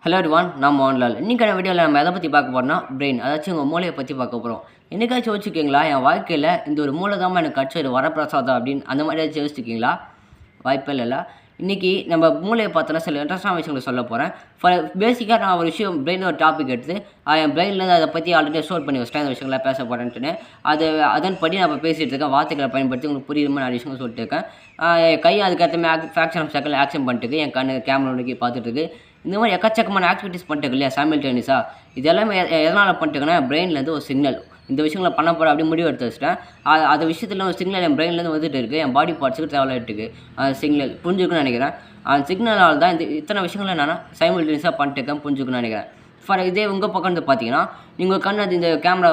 Hello everyone, நான் மோகன்லால். இன்றைக்கான வீடியோவில் நம்ம எதை பற்றி பார்க்க போகிறோம்னா பிரெயின், அதாச்சும் உங்கள் மூளையை பற்றி பார்க்க போகிறோம். என்னைக்காச்சும் யோசிச்சிருக்கீங்களா, என் வாழ்க்கையில் இந்த ஒரு மூளை தான் எனக்கு கிடச்ச ஒரு வரப்பிரசாதம் அப்படின்னு அந்த மாதிரி ஏதாச்சும் யோசிச்சிருக்கீங்களா? வாய்ப்பே இல்லைல்ல. இன்றைக்கி நம்ம மூளையை பார்த்தோன்னா சில இன்ட்ரெஸ்டான விஷயங்களை சொல்ல போகிறேன். பேசிக்காக நான் ஒரு விஷயம் பிரெயின் ஒரு டாபிக் எடுத்து என் பிரெயின்லேருந்து அதை பற்றி ஆல்ரெடி ஸ்டோர் பண்ணி வச்சிட்டேன். அந்த விஷயங்களை பேச போகிறேன்ட்டுன்னு அதன்படி நான் இப்போ பேசிகிட்டு இருக்கேன். வார்த்தைகளை பயன்படுத்தி உங்களுக்கு புரியுற மாதிரி நிறைய விஷயங்கள் சொல்லிட்டு இருக்கேன். என் கையை அதுக்கேற்ற ஃப்ராக்ஷன் ஆஃப் செகண்ட் ஆக்ஷன் பண்ணிட்டு என் கண்ணு கேமரா நோக்கி பார்த்துட்டு இந்த மாதிரி எக்கச்சக்கமான ஆக்டிவிட்டிஸ் பண்ணிட்டு இல்லையா சைமல்டேனியஸாக. இது எல்லாமே எதனால் பண்ணிட்டுங்கன்னா பிரெயின்லேருந்து ஒரு சிக்னல் இந்த விஷயங்களை பண்ண போகிற அப்படி முடிவு எடுத்து வச்சிட்டேன். அது விஷயத்தில் ஒரு சிக்னல் என் பிரெயின்லேருந்து வந்துட்டு இருக்குது, என் பாடி பார்ட்ஸுக்கு ட்ராவல் ஆகிட்டு இருக்குது. அந்த சிக்னல் புரிஞ்சுக்குன்னு நினைக்கிறேன். அந்த சிக்னலால் தான் இத்தனை விஷயங்களை நான் சைமல்டேனியஸாக பண்ணிட்டு இருக்கேன், புரிஞ்சுக்குன்னு நினைக்கிறேன். இதே உங்கள் பக்கம் வந்து பார்த்தீங்கன்னா நீங்கள் கண் அது இந்த கேமரா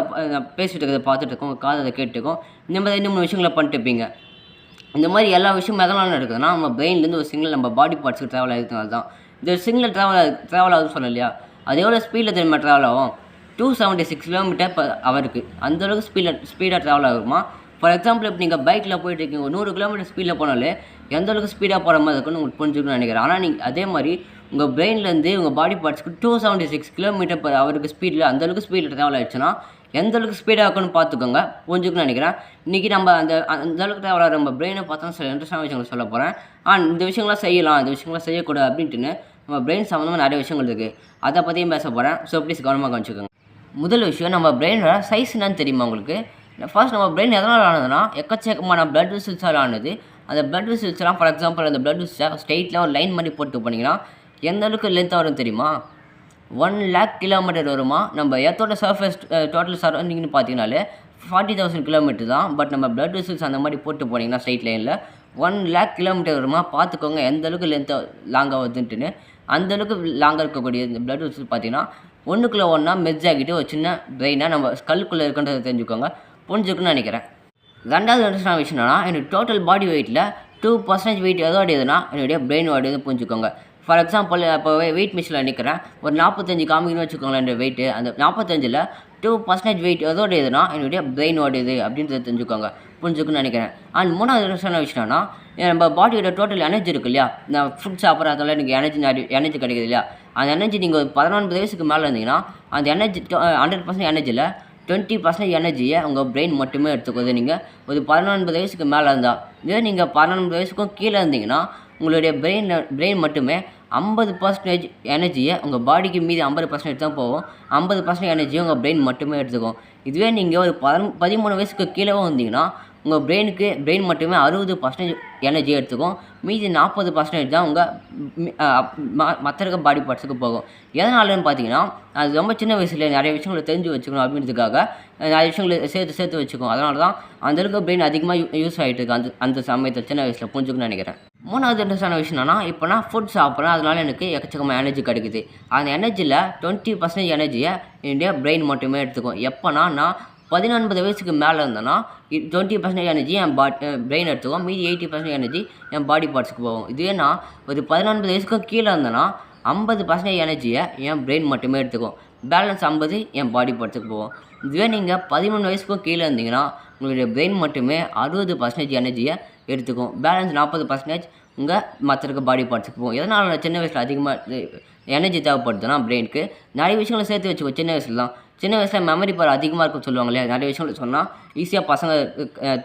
பேசிகிட்டு இருக்கிறத பார்த்துட்டு இருக்கோம், உங்கள் காது அதை கேட்டுருக்கோம். இந்த மாதிரி 2-3 விஷயங்களை பண்ணிட்டு இருப்பீங்க. இந்த மாதிரி எல்லா விஷயமும் எதனால நடக்குதுன்னா நம்ம பிரெயின்லேருந்து ஒரு சிக்னல் நம்ம பாடி பார்ட்ஸுக்கு ட்ராவல் ஆகிறதுனால தான். இந்த சிக்னல் ட்ராவல் ஆகுதுன்னு சொன்னேன் இல்லையா, அது எவ்வளோ ஸ்பீடில் திரும்ப ட்ராவல் ஆகும்? 276 km/h அந்தளவுக்கு ஸ்பீடாக ட்ராவல் ஆகுமா? ஃபார் எக்ஸாம்பிள் இப்போ நீங்கள் பைக்கில் போயிட்டு இருக்கீங்க, 100 km ஸ்பீடில் போனாலே எந்த அளவுக்கு ஸ்பீடாக போகிற மாதிரி இருக்குன்னு உங்களுக்கு புரிஞ்சுக்கணும்னு நினைக்கிறேன். ஆனால் நீங்கள் அதே மாதிரி உங்கள் பிரெயின்லேருந்து உங்கள் பாடி பார்ட்ஸ்க்கு 276 km/h ஸ்பீடில் அந்தளவுக்கு ஸ்பீடில் ட்ராவல் ஆகிடுச்சுன்னா எந்த அளவுக்கு ஸ்பீடாக இருக்குன்னு பார்த்துக்கோங்க, புரிஞ்சுக்கணும்னு நினைக்கிறேன். இன்றைக்கி நம்ம அந்த அளவுக்கு ட்ராவல் ஆகிற நம்ம பிரெயினை பார்த்தா சில இன்ட்ரெஸ்டான விஷயங்கள் சொல்ல போகிறேன். இந்த விஷயங்கள்லாம் செய்யலாம், இந்த விஷயங்கள்லாம் செய்யக்கூடாது அப்படின்ட்டுன்னு நம்ம பிரெயின் சம்மந்தமாக நிறைய விஷயங்கள் இருக்குது, அதை பற்றியும் பேச போகிறேன். ஸோ ப்ளீஸ் கவனமாக கவனிச்சுக்கோங்க. முதல் விஷயம், நம்ம பிரெயினோட சைஸ் என்னன்னு தெரியுமா உங்களுக்கு? ஃபர்ஸ்ட் நம்ம பிரெயின் எதனால் ஆனதுன்னா எக்கச்சக்கமான பிளட் வெசல்ஸால் ஆனது. அந்த பிளட் வெசல்ஸ்லாம் ஃபார் எக்ஸாம்பிள் அந்த பிளட் வெசல்ஸை ஸ்ட்ரெயிட்டில் ஒரு லைன் பண்ணி போட்டு போனீங்கன்னா எந்த அளவுக்கு லென்த்தாக வரும் தெரியுமா? 1,00,000 km வருமா? நம்ம எர்த்தோட சர்ஃபேஸ் டோட்டல் சரௌண்டிங்னு பார்த்தீங்கனாலே 40,000 km தான். பட் நம்ம பிளட் வெசல்ஸ் அந்த மாதிரி போட்டு போனீங்கன்னா ஸ்ட்ரெயிட் லைனில் 1,00,000 km வருமா? பார்த்துக்கோங்க எந்த அளவுக்கு லென்த்தாக லாங்காக வருதுன்ட்டுன்னு. அந்தளவுக்கு லாங்காக இருக்கக்கூடிய இந்த பிளட் வெசல்ஸ் பார்த்தீங்கன்னா ஒன்றுக்குள்ளே ஒன்றா மெர்ஜ் ஆகிட்டு ஒரு சின்ன பிரெயினாக நம்ம ஸ்கல்லுக்குள்ளே இருக்குன்றதை தெரிஞ்சுக்கோங்க, புரிஞ்சுக்கணும்னு நினைக்கிறேன். ரெண்டாவது இன்ட்ரெஸ்டான விஷயம் என்னன்னா, என்னோடய டோட்டல் பாடி வெயிட்டில் 2% வெயிட் எதோடையதுன்னா என்னுடைய பிரெயின் ஓடையது, புரிஞ்சுக்கோங்க. ஃபார் எக்ஸாம்பிள் இப்போ வெயிட் மிஷினில் நிற்கிறேன், ஒரு 45 காமிக்கணும்னு வச்சுக்கோங்களேன். என்னோடய வெயிட்டு அந்த 45ல் 2% வெயிட் எதோடையதுன்னா என்னுடைய பிரெயின் ஓடையது அப்படின்றத தெரிஞ்சுக்கோங்க, புரிஞ்சுக்கணும்னு நினைக்கிறேன். அண்ட் மூணாவது இன்ட்ரெஸ்டான விஷயம்னா, நம்ம பாடியோட டோட்டல் எனர்ஜி இருக்குது இல்லையா, நான் ஃபுட் சாப்பிட்றதால எனக்கு எனர்ஜி கிடைக்குது இல்லையா, அந்த எனர்ஜி நீங்கள் ஒரு 19 வயசுக்கு மேலே இருந்தீங்கன்னா அந்த எனர்ஜி 100% எனர்ஜியில் 20% எனர்ஜியை உங்கள் பிரெயின் மட்டுமே எடுத்துக்குது. நீங்கள் ஒரு 19 வயசுக்கு மேலே இருந்தால், இதே நீங்கள் 19 வயசுக்கும் கீழே இருந்தீங்கன்னா உங்களுடைய பிரெயின் மட்டுமே 50% எனர்ஜியை உங்கள் பாடிக்கு மீதி 50% தான் போகும். 50% எனர்ஜியை உங்கள் பிரெயின் மட்டுமே எடுத்துக்கும். இதுவே நீங்கள் ஒரு 13 வயசுக்கு கீழேவும் இருந்தீங்கன்னா உங்கள் பிரெயின் மட்டுமே 60% எனர்ஜி எடுத்துக்கும். மீதி 40% தான் உங்கள் மற்ற இருக்க பாடி பார்ட்ஸுக்கு போகும். எதனாலன்னு பார்த்தீங்கன்னா, அது ரொம்ப சின்ன வயசில் நிறைய விஷயங்களை தெரிஞ்சு வச்சுக்கணும் அப்படின்றதுக்காக நிறைய விஷயங்களை சேர்த்து வச்சுக்கணும். அதனால தான் அந்தளவுக்கு பிரெயின் அதிகமாக யூஸ் ஆகிட்டு இருக்கு அந்த சமயத்தில், சின்ன வயசில், புரிஞ்சுக்கணும்னு நினைக்கிறேன். மூணாவது இன்ட்ரெஸ்டான விஷயம் என்னன்னா, இப்போ நான் ஃபுட் சாப்பிட்றேன், அதனால எனக்கு எக்கச்சக்கமாக எனர்ஜி கிடைக்குது. அந்த எனர்ஜியில் 20% எனர்ஜியை என்னுடைய பிரெயின் மட்டுமே எடுத்துக்கும். எப்போனா நான் 19 வயசுக்கு மேலே இருந்தேன்னா 20% எனர்ஜி என் பிரெயின் எடுத்துக்கும், மீதி 80% எனர்ஜி என் பாடி பார்ட்ஸுக்கு போகும். இதுவே நான் ஒரு 19 வயசுக்கும் கீழே இருந்தேன்னா 50% எனர்ஜியை என் பிரெயின் மட்டுமே எடுத்துக்கும், பேலன்ஸ் 50 என் பாடி பார்ட்ஸுக்கு போகும். இதுவே நீங்கள் 13 வயசுக்கும் கீழே இருந்தீங்கன்னா உங்களுடைய பிரெயின் மட்டுமே 60% எனர்ஜியை எடுத்துக்கும், பேலன்ஸ் 40% உங்கள் மற்ற இருக்க பாடி பார்ட்ஸுக்கு போகும். எதனால் நான் சின்ன வயசில் அதிகமாக எனர்ஜி தேவைப்படுதுன்னா பிரெயினுக்கு நிறைய விஷயங்களை சேர்த்து வச்சுக்கோ. சின்ன வயசில் மெமரி பவர் அதிகமாக இருக்குன்னு சொல்லுவாங்க இல்லையா, நிறைய விஷயங்கள் சொன்னால் ஈஸியாக பசங்க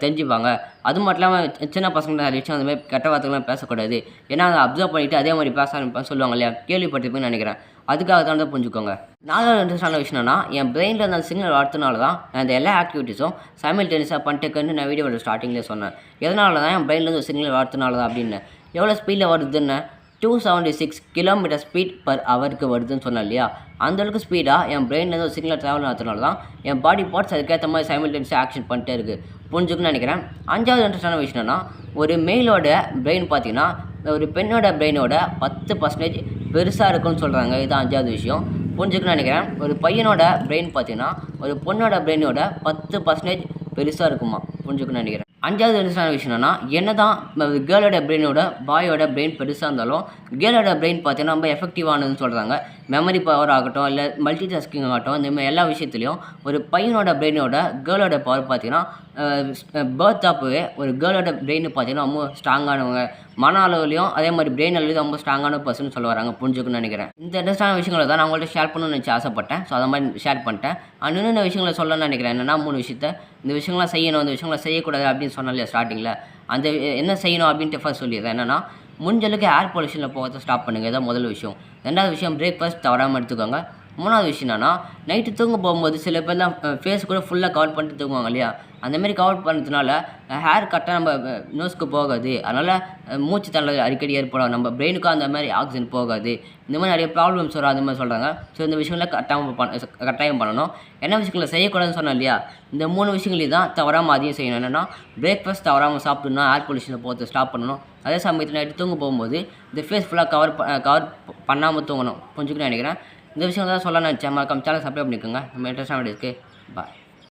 தெரிஞ்சுப்பாங்க. அது மட்டும் இல்லாமல் சின்ன பசங்க நிறைய விஷயம் அந்த மாதிரி கெட்ட வார்த்தைகள்லாம் பேசக்கூடாது, ஏன்னா அதை அப்சர்வ் பண்ணிவிட்டு அதே மாதிரி பேச ஆரம்பிப்பான்னு சொல்லுவாங்க இல்லையா, கேள்விப்பட்டிருப்பேன்னு நினைக்கிறேன். அதுக்காக தான் புரிஞ்சுக்கோங்க. நாலாவது இன்ட்ரெஸ்டான விஷயம்னா, என் பிரெயினில் அந்த சிக்னல் வரதுனால தான் அந்த எல்லா ஆக்டிவிட்டீஸும் சைமல்டேனியஸாக பண்ணிட்டுன்னு நான் வீடியோட ஸ்டார்டிங்லேயே சொன்னேன். எதனால தான் என் பிரெயினில் ஒரு சிக்னல் வரதுனால தான் அப்படின்னு. எவ்வளோ ஸ்பீடில் வருதுன்னு 276 km/h வருதுன்னு சொன்னேன் இல்லையா, அந்தளவுக்கு ஸ்பீடாக என் பிரெயின்லேருந்து ஒரு சிக்னல் ட்ராவல் ஆகிறதுனால தான் என் பாடி பார்ட்ஸ் அதுக்கேற்ற மாதிரி சைமல்டேனியஸாக ஆக்ஷன் பண்ணிட்டே இருக்குது, புரிஞ்சுக்கணும்னு நினைக்கிறேன். அஞ்சாவது இன்ட்ரெஸ்டான விஷயம்னா, ஒரு மேலோட பிரெயின் பார்த்தீங்கன்னா ஒரு பெண்ணோட பிரெயினோட 10% பெருசாக இருக்குன்னு சொல்கிறாங்க. இது அஞ்சாவது விஷயம், புரிஞ்சுக்கணும்னு நினைக்கிறேன். ஒரு பையனோட பிரெயின் பார்த்தீங்கன்னா ஒரு பொண்ணோட பிரெயினோட 10% பெருசாக இருக்குமா, புரிஞ்சுக்கணும்னு நினைக்கிறேன். அஞ்சாவது இன்ட்ரெஸ்டான விஷயம் என்னன்னா, என்ன தான் கேர்ளோட பிரெயினோட பாயோட பிரெயின் பெருசாக இருந்தாலும் கேர்ளோட பிரெயின் பார்த்தீங்கன்னா ரொம்ப எஃபெக்டிவானதுன்னு சொல்கிறாங்க. மெமரி பவர் ஆகட்டும், இல்லை மல்டி டாஸ்கிங் ஆகட்டும், இந்த மாதிரி எல்லா விஷயத்துலையும் ஒரு பையனோட பிரெயினோட கேர்ளோட பவர் பார்த்தீங்கன்னா பர்த் அப்போவே ஒரு கேர்ளோட பிரெயின் பார்த்தீங்கன்னா ரொம்ப ஸ்ட்ராங்கானவங்க, மன அளவுலயும் அதே மாதிரி பிரெயின் அளவுலயும் ரொம்ப ஸ்ட்ராங்கான பர்சன் சொல்ல வராங்க, புரிஞ்சுக்கணும்னு நினைக்கிறேன். இந்த இன்ட்ரெஸ்டான விஷயங்கள தான் நான் உங்கள்கிட்ட ஷேர் பண்ணணும்னு நினச்சி ஆசைப்பட்டேன். ஸோ அதை மாதிரி ஷேர் பண்ணிட்டேன். இன்னும் விஷயங்கள சொல்லணும்னு நினைக்கிறேன். என்னன்னா 3 விஷயத்த இந்த விஷயங்கள்லாம் செய்யணும், இந்த விஷயங்கள்லாம் செய்யக்கூடாது அப்படின்னு சொன்னேன் இல்லையா ஸ்டார்டிங்கில், அந்த என்ன செய்யணும் அப்படின்ட்டு ஃபர்ஸ்ட் சொல்லிடுறேன். என்னன்னா முடிஞ்ச அளவுக்கு ஏர் பொல்யூஷனில் போகிறத ஸ்டாப் பண்ணுங்கள். இதான் முதல் விஷயம். 2வது விஷயம் பிரேக்ஃபாஸ்ட் தவறாமல் எடுத்துக்கோங்க. 3வது விஷயம் என்னன்னா நைட்டு தூங்க போகும்போது சில பேர்லாம் ஃபேஸ் கூட ஃபுல்லாக கவர் பண்ணிட்டு தூங்குவாங்க இல்லையா, அந்தமாரி கவர் பண்ணுறதுனால ஹேர் கரெக்டாக நம்ம நோஸ்க்கு போகாது. அதனால் மூச்சு திணறல் அடிக்கடி ஏற்படும். நம்ம பிரெயினுக்கும் அந்த மாதிரி ஆக்சிஜன் போகாது. இந்த மாதிரி நிறைய ப்ராப்ளம்ஸ் வரும், அந்த மாதிரி சொல்கிறாங்க. ஸோ இந்த விஷயங்கள்லாம் கட்டாயம் பண்ணணும். என்ன விஷயங்களை செய்யக்கூடாதுன்னு சொன்னேன் இல்லையா, இந்த 3 விஷயங்களையும் தான் தவறாமல் அதையும் செய்யணும். என்னென்னா பிரேக்ஃபாஸ்ட் தவறாமல் சாப்பிடணும், ஏர் பொல்யூஷனில் போகிறத ஸ்டாப் பண்ணணும். அதே சமயத்தில் நைட்டு தூங்க போகும்போது இந்த ஃபேஸ் ஃபுல்லாக கவர் பண்ணாமல் தூங்கணும், புரிஞ்சுக்கணும்னு நினைக்கிறேன். இந்த விஷயம் தான் சொல்ல நினச்சேன். மறக்காம சேனல் சப்ஸ்கிரைப் பண்ணிக்கோங்க. நம்ம இன்ட்ரெஸ்டான வீடியோஸ்க்கு பாய்.